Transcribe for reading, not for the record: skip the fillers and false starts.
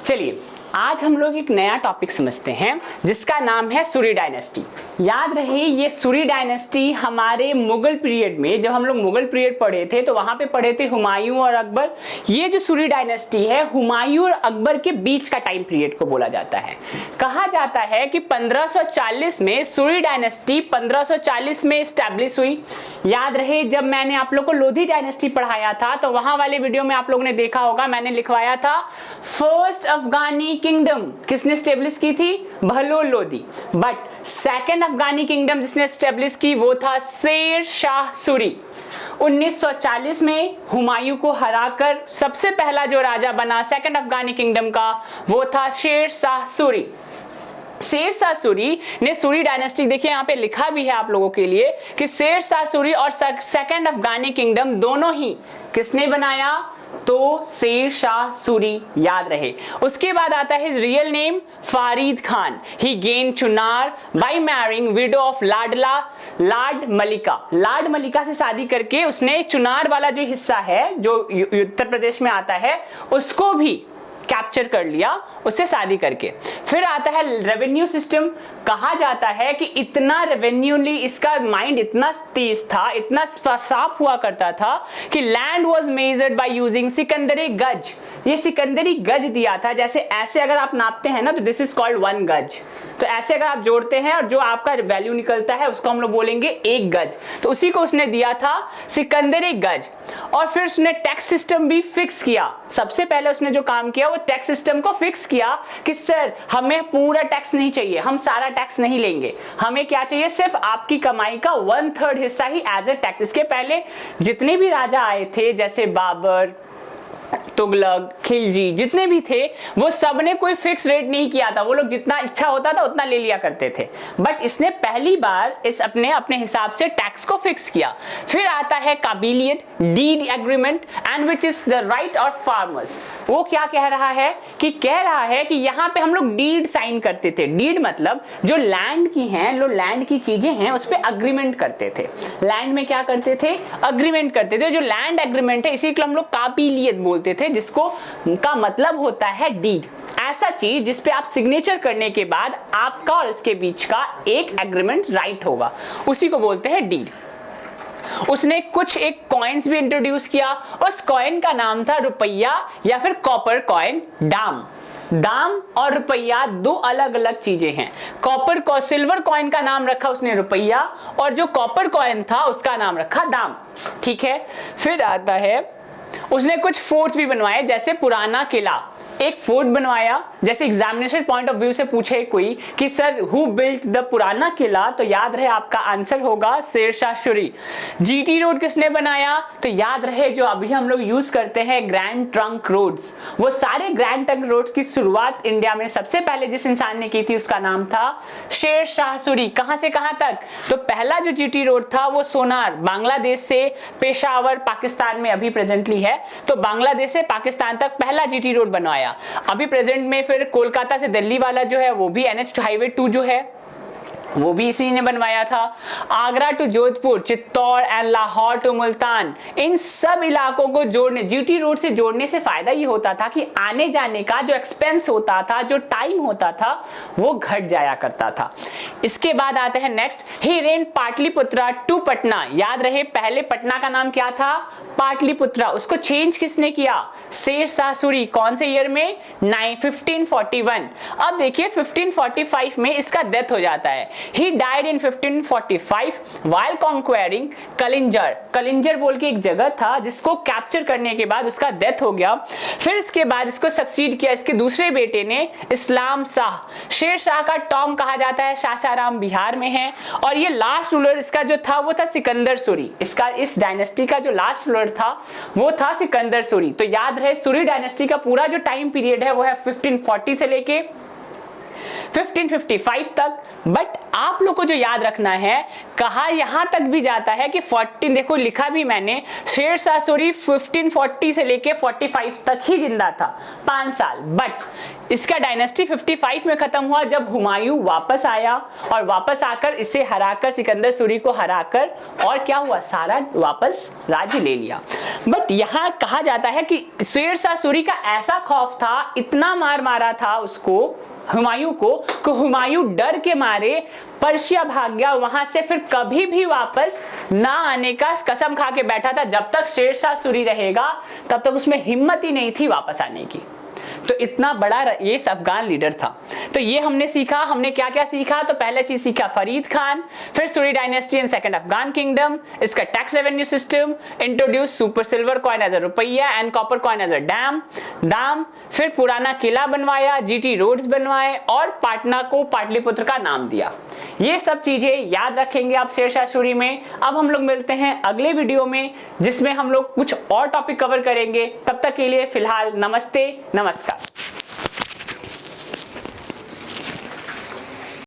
चलिए आज हम लोग एक नया टॉपिक समझते हैं जिसका नाम है सूरी डायनेस्टी। याद रहे ये सूरी डायनेस्टी हमारे मुगल पीरियड में, जब हम लोग मुगल पीरियड पढ़े थे तो वहां पे पढ़े थे हुमायूं और अकबर। ये जो सूरी डायनेस्टी है हुमायूं और अकबर के बीच का टाइम पीरियड को बोला जाता है। कहा जाता है कि 1540 में सूरी डायनेस्टी 1540 में स्टैब्लिश हुई। याद रहे जब मैंने आप लोग को लोधी डायनेस्टी पढ़ाया था तो वहां वाले वीडियो में आप लोगों ने देखा होगा, मैंने लिखवाया था फर्स्ट अफगानी किंगडम किसने स्टेब्लिश की थी? Bahlol Lodhi. But second Afghani kingdom जिसने स्टेब्लिश की वो था शेर शाह सूरी। 1940 में हुमायूं को हराकर सबसे पहला जो राजा बना सेकंड अफगानी किंगडम का वो था शेर शाह सूरी। शेर शाह सूरी ने सूरी डायनेस्टी, देखिए यहाँ पे लिखा भी है आप लोगों के लिए कि शेर शाह सूरी और सेकंड अफगानी किंगडम दोनों ही किसने बनाया? तो शेर शाह सूरी। याद रहे। उसके बाद आता है real name Farid Khan. He gain Chunar by marrying widow of Lad Malika. लाड मलिका से शादी करके उसने चुनार वाला जो हिस्सा है जो उत्तर प्रदेश में आता है उसको भी कैप्चर कर लिया उससे शादी करके। फिर आता है रेवेन्यू सिस्टम। कहा जाता है कि इतना रेवेन्यूली इसका माइंड इतना तेज था, इतना साफ हुआ करता था कि land was measured by using Sikandari gaz. ये सिकंदरी गज दिया था, जैसे ऐसे अगर आप नापते हैं ना तो दिस इज कॉल्ड 1 गज। तो ऐसे अगर आप जोड़ते हैं और जो आपका वैल्यू निकलता है उसको हम लोग बोलेंगे 1 गज। तो उसी को उसने दिया था सिकंदरी गज। और फिर उसने टैक्स सिस्टम भी फिक्स किया। सबसे पहले उसने जो काम किया वो टैक्स सिस्टम को फिक्स किया कि सर हमें पूरा टैक्स नहीं चाहिए, हम सारा टैक्स नहीं लेंगे, हमें क्या चाहिए? सिर्फ आपकी कमाई का 1/3 हिस्सा ही एज ए टैक्स। इसके पहले जितने भी राजा आए थे जैसे बाबर, तुगलक, खिलजी, जितने भी थे वो सब ने कोई फिक्स रेट नहीं किया था। वो लोग जितना इच्छा होता था उतना ले लिया करते थे। बट इसने पहली बार इस अपने हिसाब से टैक्स को फिक्स किया। फिर आता है काबिलियत deed agreement and which is the right of farmers. वो क्या कह रहा है कि यहाँ पे हम लोग डीड साइन करते थे। डीड मतलब जो लैंड की हैं, जो लैंड की चीजें हैं उस पर अग्रीमेंट करते थे। लैंड में क्या करते थे? अग्रीमेंट करते थे। जो लैंड एग्रीमेंट है इसी को हम लोग काबिलियत बोलते थे, जिसको का मतलब होता है डीड। ऐसा चीज जिसपे आप सिग्नेचर करने के बाद आपका और इसके बीच का एक एग्रीमेंट राइट होगा, उसी को बोलते हैं डीड। उसने कुछ एक कॉइन्स भी इंट्रोड्यूस किया। उस कॉइन का नाम था रुपया या फिर कॉपर कॉइन। दाम और रुपया दो अलग अलग चीजें हैं। सिल्वर कॉइन का नाम रखा उसने रुपया और जो कॉपर कॉइन था उसका नाम रखा दाम। ठीक है। फिर आता है उसने कुछ फोर्ट्स भी बनवाए, जैसे पुराना किला एक फोर्ट बनवाया। जैसे एग्जामिनेशन पॉइंट ऑफ व्यू से पूछे कोई कि सर हु बिल्ट द पुराना किला, तो याद रहे आपका आंसर होगा शेर शाह सूरी। जीटी रोड किसने बनाया? तो याद रहे जो अभी हम लोग यूज करते हैं ग्रैंड ट्रंक रोड्स, वो सारे ग्रैंड ट्रंक रोड्स की शुरुआत इंडिया में सबसे पहले जिस इंसान ने की थी उसका नाम था शेर शाह सूरी। कहां से कहां तक? तो पहला जो जीटी रोड था वो सोनार, बांग्लादेश से पेशावर, पाकिस्तान में अभी प्रेजेंटली है, तो बांग्लादेश से पाकिस्तान तक पहला जीटी रोड बनवाया। अभी प्रेजेंट में फिर कोलकाता से दिल्ली वाला जो है वो भी NH हाईवे 2 जो है वो भी इसी ने बनवाया था। Agra to Jodhpur, Chittor and Lahore to Multan, इन सब इलाकों को जोड़ने, जीटी रोड से जोड़ने से फायदा ये होता था कि आने जाने का जो एक्सपेंस होता था, जो टाइम होता था, वो घट जाया करता था। इसके बाद आते हैं नेक्स्ट, ही रेन पाटलिपुत्रा टू पटना। याद रहे पहले पटना का नाम क्या था? पाटलिपुत्रा। उसको चेंज किसने किया? शेर शाह सूरी। कौन से ईयर में? 1541। अब देखिए 1545 में इसका डेथ हो जाता है। He died in 1545 while conquering Kalinjar. Kalinjar बोल के एक जगह था जिसको कैप्चर करने के बाद उसका डेथ हो गया। फिर इसके बाद इसको सक्सीड किया इसके दूसरे बेटे ने, इस्लाम शाह। शेर शाह का टॉम कहा जाता है, सासाराम बिहार में है। और ये लास्ट रूलर इसका जो था वो था सिकंदर सूरी। इसका इस डायनेस्टी का जो लास्ट रूलर था वो था सिकंदर सूरी। तो याद रहे सूरी डायनेस्टी का पूरा जो टाइम पीरियड है वो है 1540 से लेके 1555 तक। बट आप लोग को जो याद रखना है, कहा यहां तक भी जाता है कि 14, देखो लिखा भी मैंने, शेर शाह सूरी 1540 से लेके 45 तक ही जिंदा था, 5 साल। बट इसका डायनेस्टी 55 में खत्म हुआ जब हुमायूं वापस आया, और वापस आकर इसे हराकर, सिकंदर सूरी को हराकर, और क्या हुआ, सारा वापस राज्य ले लिया। बट यहां कहा जाता है कि शेर शाह सूरी का ऐसा खौफ था, इतना मार मारा था उसको, हुमायूं को, कि हुमायूं डर के मारे पर्शिया भाग गया, वहां से फिर कभी भी वापस ना आने का कसम खा के बैठा था। जब तक शेर शाह सूरी रहेगा तब तक उसमें हिम्मत ही नहीं थी वापस आने की। तो इतना बड़ा ये अफगान लीडर था। तो ये हमने सीखा, हमने क्या क्या सीखा, तो पहले चीज सीखा फरीद खान, फिर Suri dynasty and second Afghan kingdom, इसका tax revenue system, introduce super silver coin as a rupiya and copper coin as a dam, फिर पुराना किला बनवाया, जीटी रोड्स बनवाए, और पाटना को पाटलिपुत्र का नाम दिया। ये सब चीजें याद रखेंगे आप शेर शाह सूरी में। अब हम लोग मिलते हैं अगले वीडियो में, जिसमें हम लोग कुछ और टॉपिक कवर करेंगे। तब तक के लिए फिलहाल नमस्ते, नमस्कार।